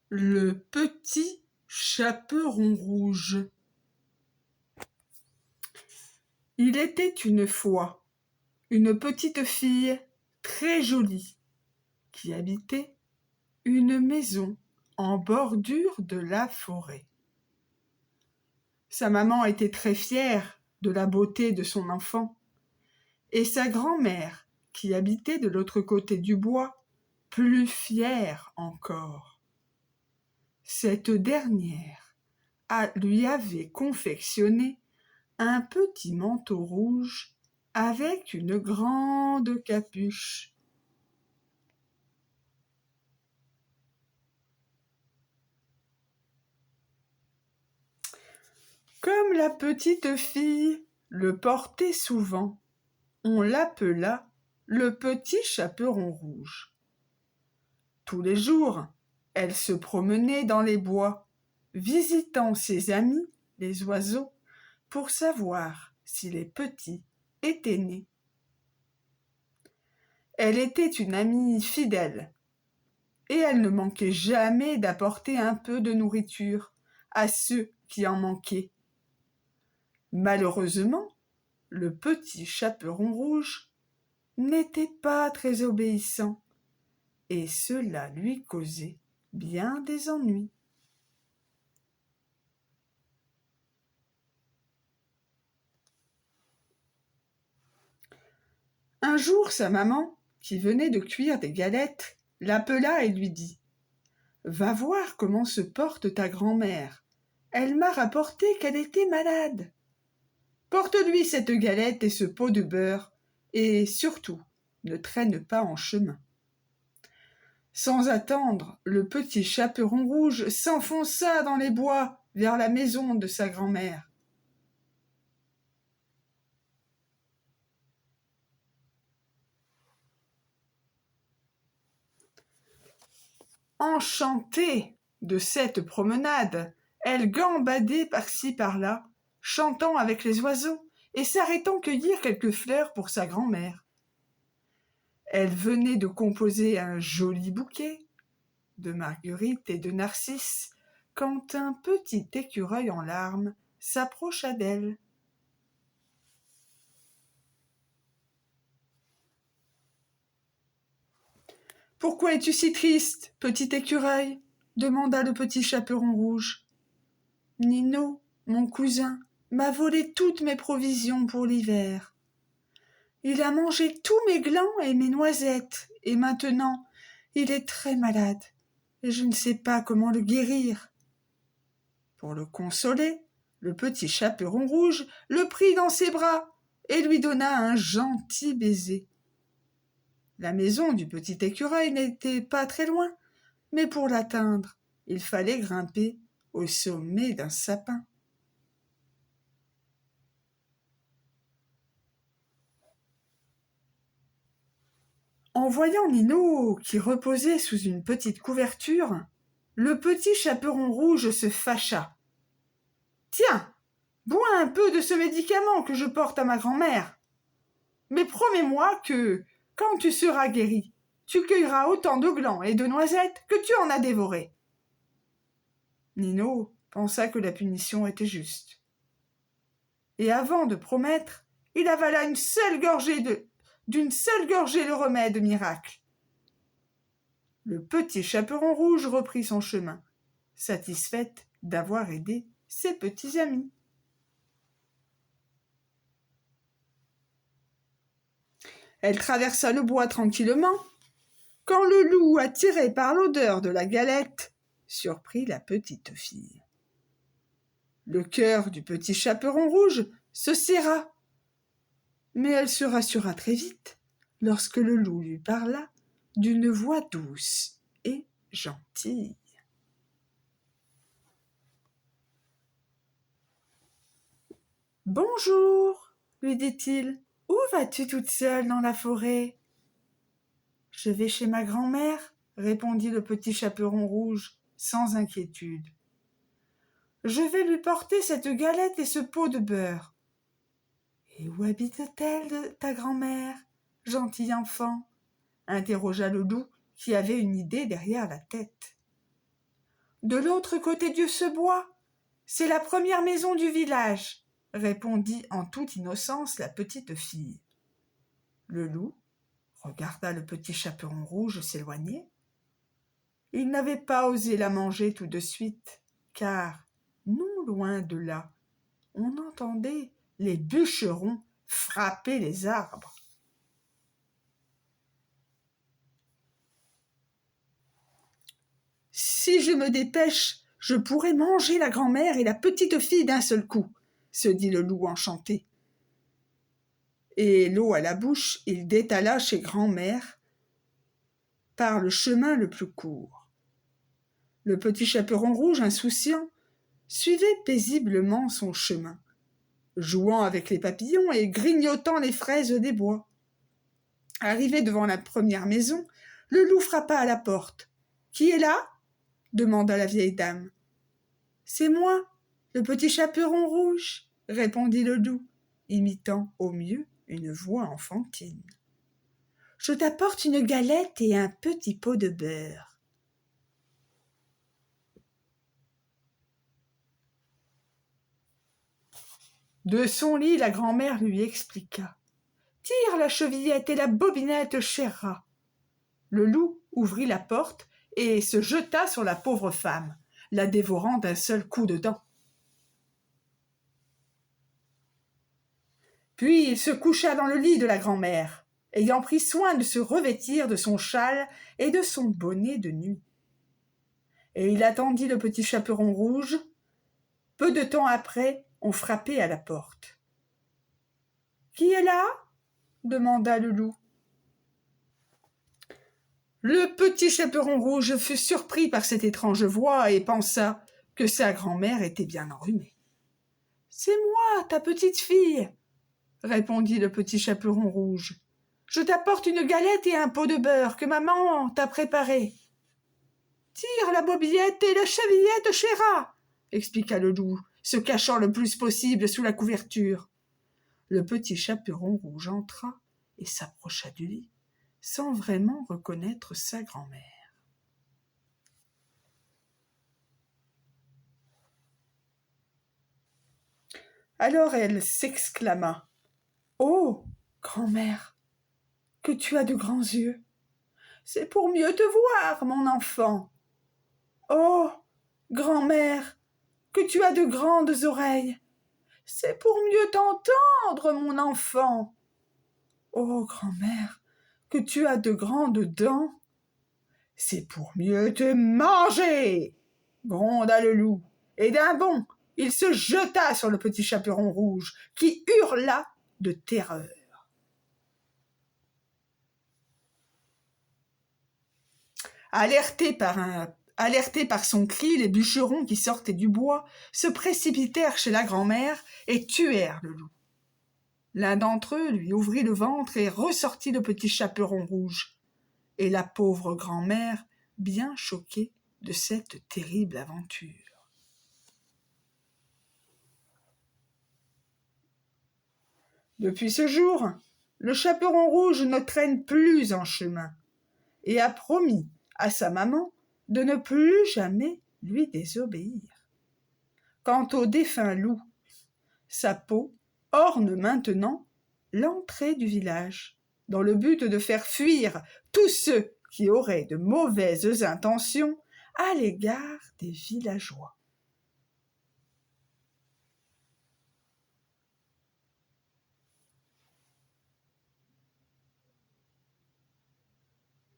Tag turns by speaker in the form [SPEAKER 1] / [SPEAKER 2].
[SPEAKER 1] Le petit chaperon rouge. Il était une fois une petite fille très jolie qui habitait une maison en bordure de la forêt. Sa maman était très fière de la beauté de son enfant, et sa grand-mère, qui habitait de l'autre côté du bois, plus fière encore. Cette dernière lui avait confectionné un petit manteau rouge avec une grande capuche. Comme la petite fille le portait souvent, on l'appela le petit chaperon rouge. Tous les jours, elle se promenait dans les bois, visitant ses amis, les oiseaux, pour savoir si les petits étaient nés. Elle était une amie fidèle, et elle ne manquait jamais d'apporter un peu de nourriture à ceux qui en manquaient. Malheureusement, le petit chaperon rouge n'était pas très obéissant, et cela lui causait bien des ennuis. Un jour, sa maman, qui venait de cuire des galettes, l'appela et lui dit « Va voir comment se porte ta grand-mère. Elle m'a rapporté qu'elle était malade. Porte-lui cette galette et ce pot de beurre, et surtout, ne traîne pas en chemin. » Sans attendre, le petit chaperon rouge s'enfonça dans les bois vers la maison de sa grand-mère. Enchantée de cette promenade, elle gambadait par-ci par-là, chantant avec les oiseaux et s'arrêtant cueillir quelques fleurs pour sa grand-mère. Elle venait de composer un joli bouquet de marguerites et de narcisses quand un petit écureuil en larmes s'approcha d'elle. « Pourquoi es-tu si triste, petit écureuil ?» demanda le petit chaperon rouge. « Nino, mon cousin, m'a volé toutes mes provisions pour l'hiver. Il a mangé tous mes glands et mes noisettes, et maintenant il est très malade, et je ne sais pas comment le guérir. » Pour le consoler, le petit chaperon rouge le prit dans ses bras et lui donna un gentil baiser. La maison du petit écureuil n'était pas très loin, mais pour l'atteindre, il fallait grimper au sommet d'un sapin. En voyant Nino qui reposait sous une petite couverture, le petit chaperon rouge se fâcha. « Tiens, bois un peu de ce médicament que je porte à ma grand-mère. Mais promets-moi que, quand tu seras guéri, tu cueilleras autant de glands et de noisettes que tu en as dévoré. » Nino pensa que la punition était juste. Et avant de promettre, il avala d'une seule gorgée le remède miracle. Le petit chaperon rouge reprit son chemin, satisfaite d'avoir aidé ses petits amis. Elle traversa le bois tranquillement, quand le loup, attiré par l'odeur de la galette, surprit la petite fille. Le cœur du petit chaperon rouge se serra, mais elle se rassura très vite lorsque le loup lui parla d'une voix douce et gentille. « Bonjour, lui dit-il, où vas-tu toute seule dans la forêt ? » « Je vais chez ma grand-mère, répondit le petit chaperon rouge, sans inquiétude. Je vais lui porter cette galette et ce pot de beurre. Et où habite-t-elle, ta grand-mère, gentil enfant ? Interrogea le loup, qui avait une idée derrière la tête. De l'autre côté de ce bois. C'est la première maison du village, répondit en toute innocence la petite fille. Le loup regarda le petit chaperon rouge s'éloigner. Il n'avait pas osé la manger tout de suite, car, non loin de là, on entendait les bûcherons frapper les arbres. Si je me dépêche, je pourrai manger la grand-mère et la petite fille d'un seul coup, se dit le loup enchanté. Et l'eau à la bouche, il détala chez grand-mère par le chemin le plus court. Le petit chaperon rouge, insouciant, suivait paisiblement son chemin, jouant avec les papillons et grignotant les fraises des bois. Arrivé devant la première maison, le loup frappa à la porte. « Qui est là ?» demanda la vieille dame. « C'est moi, le petit chaperon rouge, » répondit le loup, imitant au mieux une voix enfantine. « Je t'apporte une galette et un petit pot de beurre. » De son lit, la grand-mère lui expliqua. « Tire la chevillette et la bobinette, cher rat. » Le loup ouvrit la porte et se jeta sur la pauvre femme, la dévorant d'un seul coup de dent. Puis il se coucha dans le lit de la grand-mère, ayant pris soin de se revêtir de son châle et de son bonnet de nuit. Et il attendit le petit chaperon rouge. Peu de temps après, on frappait à la porte. « Qui est là ?» demanda le loup. Le petit chaperon rouge fut surpris par cette étrange voix et pensa que sa grand-mère était bien enrhumée. « C'est moi, ta petite fille, » répondit le petit chaperon rouge. « Je t'apporte une galette et un pot de beurre que maman t'a préparé. »« Tire la bobillette et la chevillette, chéra !» expliqua le loup, se cachant le plus possible sous la couverture. Le petit chaperon rouge entra et s'approcha du lit, sans vraiment reconnaître sa grand-mère. Alors elle s'exclama. « Oh, grand-mère, que tu as de grands yeux! C'est pour mieux te voir, mon enfant. Oh, grand-mère, que tu as de grandes oreilles! C'est pour mieux t'entendre, mon enfant. Oh, grand-mère, que tu as de grandes dents! C'est pour mieux te manger !» gronda le loup, et d'un bond, il se jeta sur le petit chaperon rouge, qui hurla de terreur. Alertés par son cri, les bûcherons qui sortaient du bois se précipitèrent chez la grand-mère et tuèrent le loup. L'un d'entre eux lui ouvrit le ventre et ressortit le petit chaperon rouge. Et la pauvre grand-mère, bien choquée de cette terrible aventure. Depuis ce jour, le chaperon rouge ne traîne plus en chemin et a promis à sa maman de ne plus jamais lui désobéir. Quant au défunt loup, sa peau orne maintenant l'entrée du village, dans le but de faire fuir tous ceux qui auraient de mauvaises intentions à l'égard des villageois.